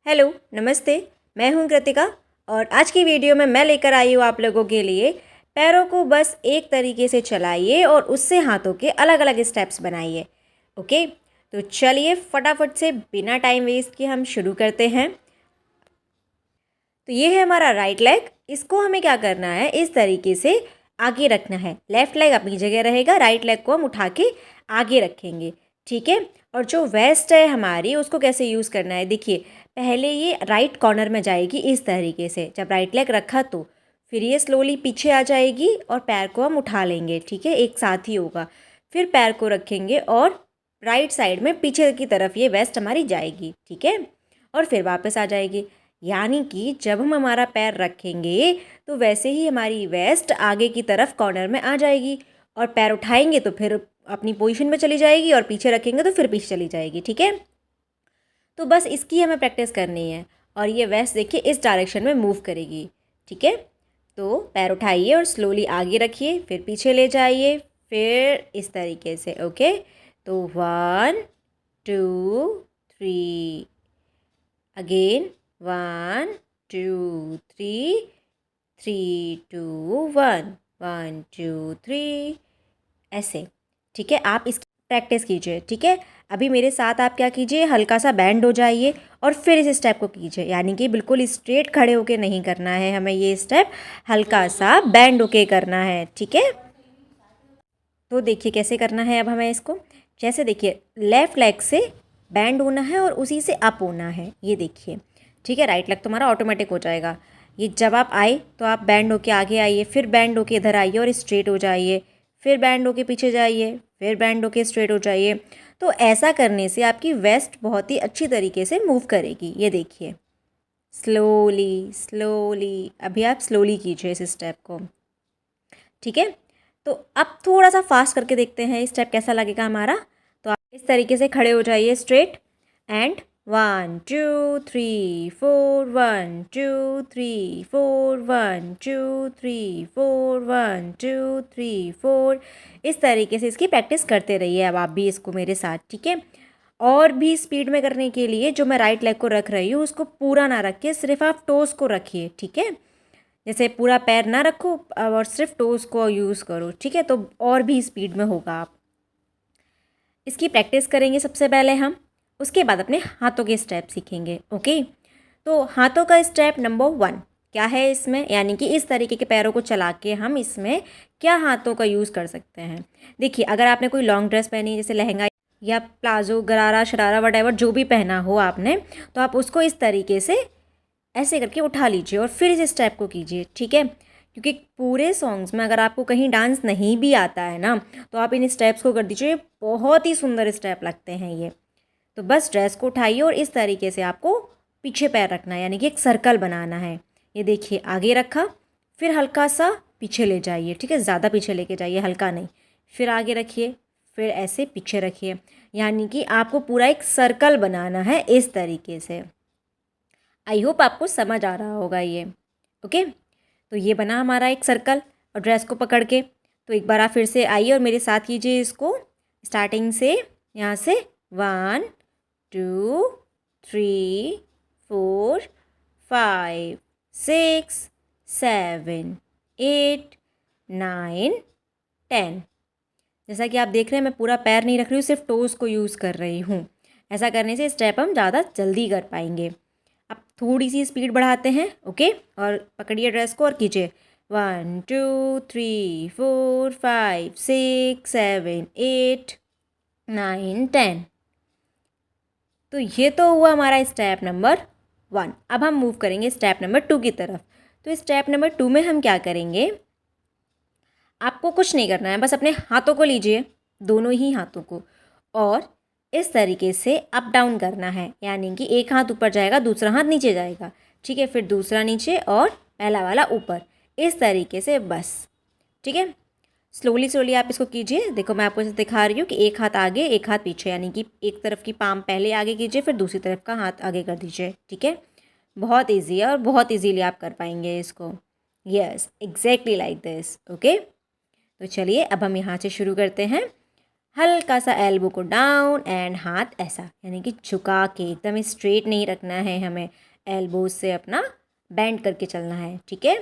Hello, नमस्ते। मैं हूं कृतिका और आज की वीडियो में मैं लेकर आई हूं आप लोगों के लिए पैरों को बस एक तरीके से चलाइए और उससे हाथों के अलग अलग स्टेप्स बनाइए। ओके, तो चलिए फटाफट से बिना टाइम वेस्ट किए हम शुरू करते हैं। तो ये है हमारा राइट लेग। इसको हमें क्या करना है, इस तरीके से आगे रखना है। लेफ्ट लेग अपनी जगह रहेगा, राइट लेग को हम उठा के आगे रखेंगे। ठीक है। और जो वेस्ट है हमारी, उसको कैसे यूज़ करना है, देखिए पहले ये राइट कॉर्नर में जाएगी इस तरीके से। जब राइट लेग रखा तो फिर ये स्लोली पीछे आ जाएगी और पैर को हम उठा लेंगे। ठीक है, एक साथ ही होगा। फिर पैर को रखेंगे और राइट साइड में पीछे की तरफ ये वेस्ट हमारी जाएगी। ठीक है, और फिर वापस आ जाएगी। यानी कि जब हम हमारा पैर रखेंगे तो वैसे ही हमारी वेस्ट आगे की तरफ कॉर्नर में आ जाएगी और पैर उठाएंगे तो फिर अपनी पोजीशन में चली जाएगी और पीछे रखेंगे तो फिर पीछे चली जाएगी। ठीक है, तो बस इसकी हमें प्रैक्टिस करनी है और ये वेस्ट देखिए इस डायरेक्शन में मूव करेगी। ठीक है, तो पैर उठाइए और स्लोली आगे रखिए, फिर पीछे ले जाइए, फिर इस तरीके से। ओके, तो 1 2 3 अगेन 1 2 3 3 2 1 1 2 3 ऐसे। ठीक है, आप इसकी प्रैक्टिस कीजिए। ठीक है, अभी मेरे साथ आप क्या कीजिए, हल्का सा बैंड हो जाइए और फिर इस स्टेप को कीजिए। यानी कि बिल्कुल स्ट्रेट खड़े होके नहीं करना है हमें, ये स्टेप हल्का सा बैंड होके करना है। ठीक है, तो देखिए कैसे करना है अब हमें इसको। जैसे देखिए लेफ़्ट लेग से बैंड होना है और उसी से अप होना है, ये देखिए। ठीक है, राइट लेग तुम्हारा ऑटोमेटिक हो जाएगा। ये जब आप आए तो आप बैंड होके आगे आइए, फिर बैंड होके इधर आइए और स्ट्रेट हो जाइए, फिर बैंड होके पीछे जाइए, फिर बैंड होके स्ट्रेट हो जाइए। तो ऐसा करने से आपकी वेस्ट बहुत ही अच्छी तरीके से मूव करेगी। ये देखिए, स्लोली स्लोली, अभी आप स्लोली कीजिए इस स्टेप को। ठीक है, तो अब थोड़ा सा फास्ट करके देखते हैं स्टेप कैसा लगेगा हमारा। तो आप इस तरीके से खड़े हो जाइए स्ट्रेट एंड 1 2 3 4 1 2 3 4 1 2 3 4 1 2 3 4। इस तरीके से इसकी प्रैक्टिस करते रहिए अब आप भी इसको मेरे साथ। ठीक है, और भी स्पीड में करने के लिए जो मैं राइट लेग को रख रही हूँ उसको पूरा ना रखिए, सिर्फ आप टोस को रखिए। ठीक है, जैसे पूरा पैर ना रखो और सिर्फ टोस को यूज़ करो। ठीक है, तो और भी स्पीड में होगा। आप इसकी प्रैक्टिस करेंगे सबसे पहले हम, उसके बाद अपने हाथों के स्टेप सीखेंगे। ओके, तो हाथों का स्टेप नंबर 1 क्या है इसमें, यानी कि इस तरीके के पैरों को चला के हम इसमें क्या हाथों का यूज़ कर सकते हैं। देखिए अगर आपने कोई लॉन्ग ड्रेस पहनी, जैसे लहंगा या प्लाजो गरारा शरारा वटेवर जो भी पहना हो आपने, तो आप उसको इस तरीके से ऐसे करके उठा लीजिए और फिर इस स्टेप को कीजिए। ठीक है, क्योंकि पूरे सॉन्ग्स में अगर आपको कहीं डांस नहीं भी आता है ना, तो आप इन स्टेप्स को कर दीजिए, बहुत ही सुंदर स्टेप लगते हैं ये। तो बस ड्रेस को उठाइए और इस तरीके से आपको पीछे पैर रखना है, यानी कि एक सर्कल बनाना है। ये देखिए आगे रखा, फिर हल्का सा पीछे ले जाइए। ठीक है, ज़्यादा पीछे लेके जाइए, हल्का नहीं। फिर आगे रखिए, फिर ऐसे पीछे रखिए, यानी कि आपको पूरा एक सर्कल बनाना है इस तरीके से। आई होप आपको समझ आ रहा होगा ये। ओके, तो ये बना हमारा एक सर्कल और ड्रेस को पकड़ के। तो एक बार आप फिर से आइए और मेरे साथ कीजिए इसको स्टार्टिंग से, यहाँ से 1 2 3 4 5 6 7 8 9 10। जैसा कि आप देख रहे हैं मैं पूरा पैर नहीं रख रही हूँ, सिर्फ टोज़ को यूज़ कर रही हूँ। ऐसा करने से स्टेप हम ज़्यादा जल्दी कर पाएंगे। अब थोड़ी सी स्पीड बढ़ाते हैं। ओके, और पकड़िए ड्रेस को और कीजिए 1 2 3 4 5 6 7 8 9 10। तो ये तो हुआ हमारा स्टेप नंबर 1। अब हम मूव करेंगे स्टेप नंबर 2 की तरफ। तो स्टेप नंबर 2 में हम क्या करेंगे, आपको कुछ नहीं करना है, बस अपने हाथों को लीजिए, दोनों ही हाथों को, और इस तरीके से अप डाउन करना है। यानी कि एक हाथ ऊपर जाएगा, दूसरा हाथ नीचे जाएगा। ठीक है, फिर दूसरा नीचे और पहला वाला ऊपर, इस तरीके से बस। ठीक है, स्लोली स्लोली आप इसको कीजिए। देखो मैं आपको दिखा रही हूँ कि एक हाथ आगे एक हाथ पीछे, यानी कि एक तरफ की पाम पहले आगे कीजिए, फिर दूसरी तरफ का हाथ आगे कर दीजिए। ठीक है, बहुत ईजी है और बहुत ईजीली आप कर पाएंगे इसको। Yes, exactly like this. Okay, तो चलिए अब हम यहाँ से शुरू करते हैं। हल्का सा एल्बो को डाउन एंड हाथ ऐसा, यानी कि झुका के एकदम स्ट्रेट नहीं रखना है हमें, एल्बो से अपना बेंड करके चलना है, ठीक है।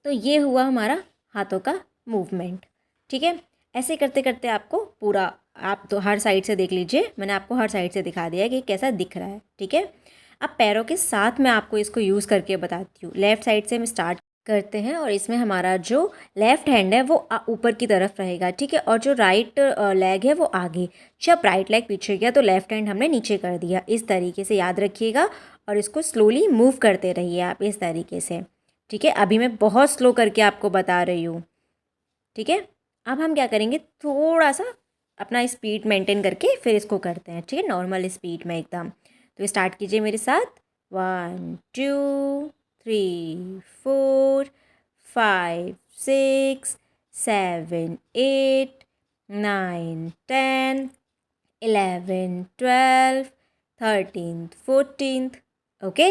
तो ये हुआ हमारा हाथों का मूवमेंट, ठीक है। ऐसे करते करते आपको पूरा, आप तो हर साइड से देख लीजिए, मैंने आपको हर साइड से दिखा दिया है कि कैसा दिख रहा है, ठीक है। अब पैरों के साथ मैं आपको इसको यूज़ करके बताती हूँ। लेफ़्ट साइड से हम स्टार्ट करते हैं और इसमें हमारा जो लेफ़्ट हैंड है वो ऊपर की तरफ रहेगा, ठीक है, और जो राइट लेग है वो आगे। जब राइट लेग पीछे गया तो लेफ़्ट हैंड हमने नीचे कर दिया, इस तरीके से याद रखिएगा। और इसको स्लोली मूव करते रहिए आप इस तरीके से, ठीक है। अभी मैं बहुत स्लो करके आपको बता रही हूँ, ठीक है। अब हम क्या करेंगे, थोड़ा सा अपना स्पीड मेंटेन करके फिर इसको करते हैं, ठीक है, नॉर्मल स्पीड में एकदम। तो स्टार्ट कीजिए मेरे साथ, 1 2 3 4 5 6 7 8 9 10 11 12 13 14। ओके,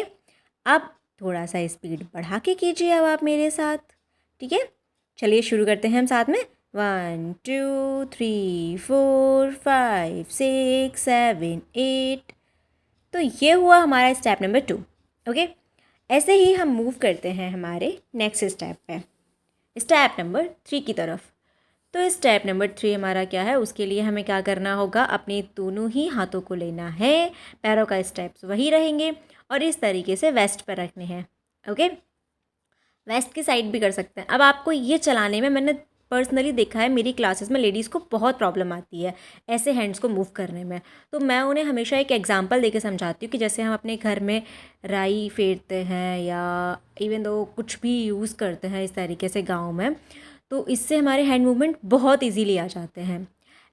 अब थोड़ा सा स्पीड बढ़ा के कीजिए अब आप मेरे साथ, ठीक है। चलिए शुरू करते हैं हम साथ में, 1 2 3 4 5 6 7 8। तो ये हुआ हमारा स्टेप नंबर 2, ओके। ऐसे ही हम मूव करते हैं हमारे नेक्स्ट स्टेप पे, स्टेप नंबर 3 की तरफ। तो स्टेप नंबर 3 हमारा क्या है, उसके लिए हमें क्या करना होगा, अपने दोनों ही हाथों को लेना है, पैरों का स्टेप्स वही रहेंगे और इस तरीके से वेस्ट पर रखने हैं, ओके। वेस्ट की साइड भी कर सकते हैं। अब आपको ये चलाने में मैंने पर्सनली देखा है, मेरी क्लासेस में लेडीज़ को बहुत प्रॉब्लम आती है ऐसे हैंड्स को मूव करने में। तो मैं उन्हें हमेशा एक एग्जांपल देके समझाती हूँ कि जैसे हम अपने घर में राई फेरते हैं या इवन दो कुछ भी यूज़ करते हैं इस तरीके से गाँव में, तो इससे हमारे हैंड मूवमेंट बहुत ईजीली आ जाते हैं।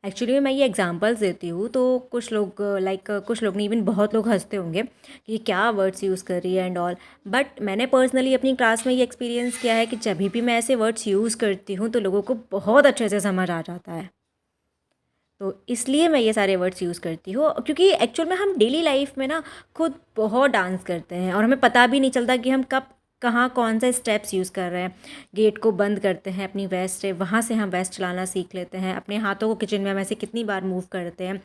एक्चुअली में मैं ये एग्जांपल्स देती हूँ तो कुछ लोग कुछ लोग नहीं, इवन बहुत लोग हंसते होंगे कि ये क्या वर्ड्स यूज़ कर रही है एंड ऑल। बट मैंने पर्सनली अपनी क्लास में ये एक्सपीरियंस किया है कि जब भी मैं ऐसे वर्ड्स यूज़ करती हूँ तो लोगों को बहुत अच्छे से समझ आ जाता है। तो इसलिए मैं ये सारे वर्ड्स यूज़ करती हूँ, क्योंकि एक्चुअल में हम डेली लाइफ में ना खुद बहुत डांस करते हैं और हमें पता भी नहीं चलता कि हम कब कहाँ कौन सा स्टेप्स यूज़ कर रहे हैं। गेट को बंद करते हैं अपनी वेस्ट से, वहाँ से हम वेस्ट चलाना सीख लेते हैं। अपने हाथों को किचन में हम ऐसे कितनी बार मूव करते हैं,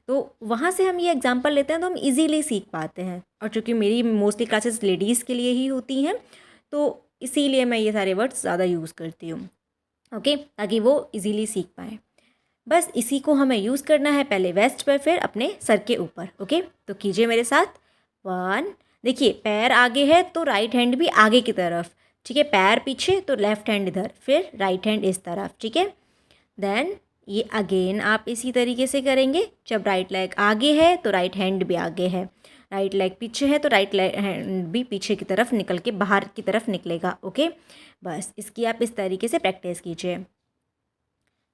तो वहाँ से हम ये एग्जांपल लेते हैं तो हम इजीली सीख पाते हैं। और चूँकि मेरी मोस्टली क्लासेस लेडीज़ के लिए ही होती हैं तो इसीलिए मैं ये सारे वर्ड्स ज़्यादा यूज़ करती हूँ, ओके, ताकि वो इजीली सीख पाएँ। बस इसी को हमें यूज़ करना है, पहले वेस्ट पर फिर अपने सर के ऊपर, ओके। तो कीजिए मेरे साथ, 1, देखिए पैर आगे है तो राइट हैंड भी आगे की तरफ, ठीक है, पैर पीछे तो लेफ्ट हैंड इधर, फिर राइट हैंड इस तरफ, ठीक है। देन ये अगेन आप इसी तरीके से करेंगे, जब राइट लेग आगे है तो राइट हैंड भी आगे है, राइट लेग पीछे है तो राइट हैंड भी पीछे की तरफ निकल के बाहर की तरफ निकलेगा, ओके। बस इसकी आप इस तरीके से प्रैक्टिस कीजिए,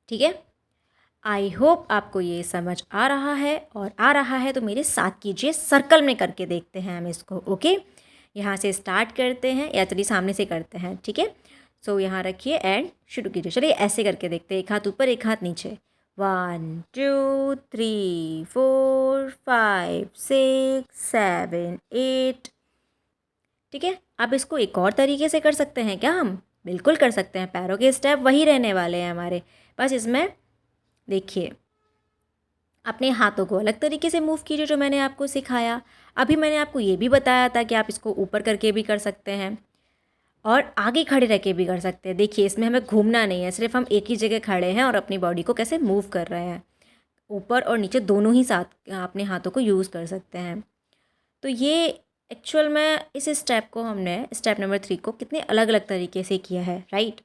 ठीक है। आई होप आपको ये समझ आ रहा है, और आ रहा है तो मेरे साथ कीजिए, सर्कल में करके देखते हैं हम इसको, ओके। यहाँ से स्टार्ट करते हैं, या चलिए सामने से करते हैं, ठीक है। सो यहाँ रखिए एंड शुरू कीजिए। चलिए ऐसे करके देखते हैं, एक हाथ ऊपर एक हाथ नीचे, 1 2 3 4 5 6 7 8, ठीक है। अब इसको एक और तरीके से कर सकते हैं क्या हम, बिल्कुल कर सकते हैं, पैरों के स्टेप वही रहने वाले हैं हमारे, बस इसमें देखिए अपने हाथों को अलग तरीके से मूव कीजिए जो मैंने आपको सिखाया। अभी मैंने आपको ये भी बताया था कि आप इसको ऊपर करके भी कर सकते हैं और आगे खड़े रह के भी कर सकते हैं। देखिए इसमें हमें घूमना नहीं है, सिर्फ हम एक ही जगह खड़े हैं और अपनी बॉडी को कैसे मूव कर रहे हैं, ऊपर और नीचे दोनों ही साथ अपने हाथों को यूज़ कर सकते हैं। तो ये एक्चुअल में इस स्टेप को हमने स्टेप नंबर 3 को कितने अलग अलग तरीके से किया है, राइट।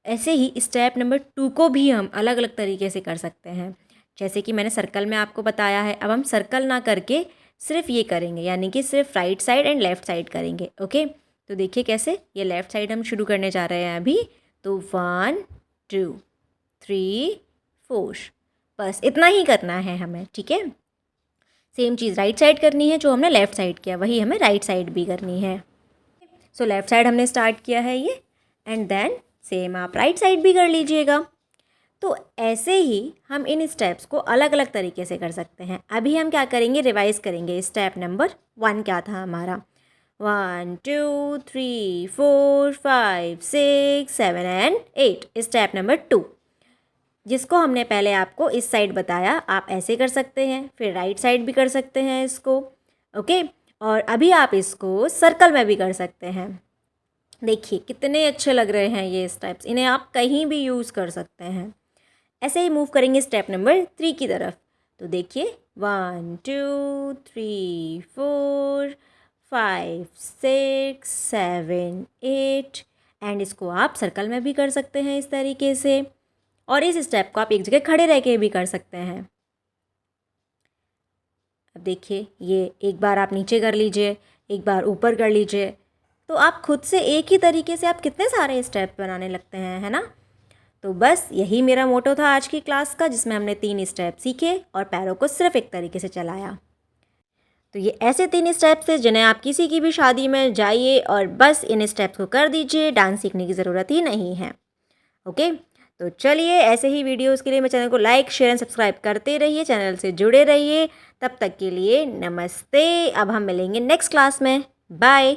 ऐसे ही स्टेप नंबर 2 को भी हम अलग अलग तरीके से कर सकते हैं, जैसे कि मैंने सर्कल में आपको बताया है। अब हम सर्कल ना करके सिर्फ ये करेंगे, यानी कि सिर्फ right side and left side करेंगे, ओके। तो देखिए कैसे, ये लेफ़्ट साइड हम शुरू करने जा रहे हैं अभी। तो 1 2 3 4, बस इतना ही करना है हमें, ठीक है। सेम चीज़ राइट साइड करनी है, जो हमने लेफ़्ट साइड किया वही हमें राइट साइड भी करनी है। सो लेफ़्ट साइड हमने स्टार्ट किया है ये, एंड देन सेम आप राइट साइड भी कर लीजिएगा। तो ऐसे ही हम इन स्टेप्स को अलग अलग तरीके से कर सकते हैं। अभी हम क्या करेंगे, रिवाइज करेंगे। स्टेप नंबर 1 क्या था हमारा, 1 2 3 4 5 6 7 एंड 8। स्टेप नंबर 2, जिसको हमने पहले आपको इस साइड बताया, आप ऐसे कर सकते हैं, फिर राइट साइड भी कर सकते हैं इसको, ओके। और अभी आप इसको सर्कल में भी कर सकते हैं। देखिए कितने अच्छे लग रहे हैं ये स्टेप्स, इन्हें आप कहीं भी यूज़ कर सकते हैं। ऐसे ही मूव करेंगे स्टेप नंबर 3 की तरफ। तो देखिए 1 2 3 4 5 6 7 8 एंड इसको आप सर्कल में भी कर सकते हैं इस तरीके से। और इस स्टेप को आप एक जगह खड़े रह के भी कर सकते हैं। अब देखिए ये एक बार आप नीचे कर लीजिए, एक बार ऊपर कर लीजिए, तो आप खुद से एक ही तरीके से आप कितने सारे स्टेप बनाने लगते हैं, है ना। तो बस यही मेरा मोटो था आज की क्लास का, जिसमें हमने 3 स्टेप सीखे और पैरों को सिर्फ एक तरीके से चलाया। तो ये ऐसे 3 स्टेप्स थे जिन्हें आप किसी की भी शादी में जाइए और बस इन स्टेप्स को कर दीजिए, डांस सीखने की ज़रूरत ही नहीं है, ओके। तो चलिए ऐसे ही वीडियोस के लिए मेरे चैनल को लाइक शेयर एंड सब्सक्राइब करते रहिए, चैनल से जुड़े रहिए। तब तक के लिए नमस्ते। अब हम मिलेंगे नेक्स्ट क्लास में, बाय।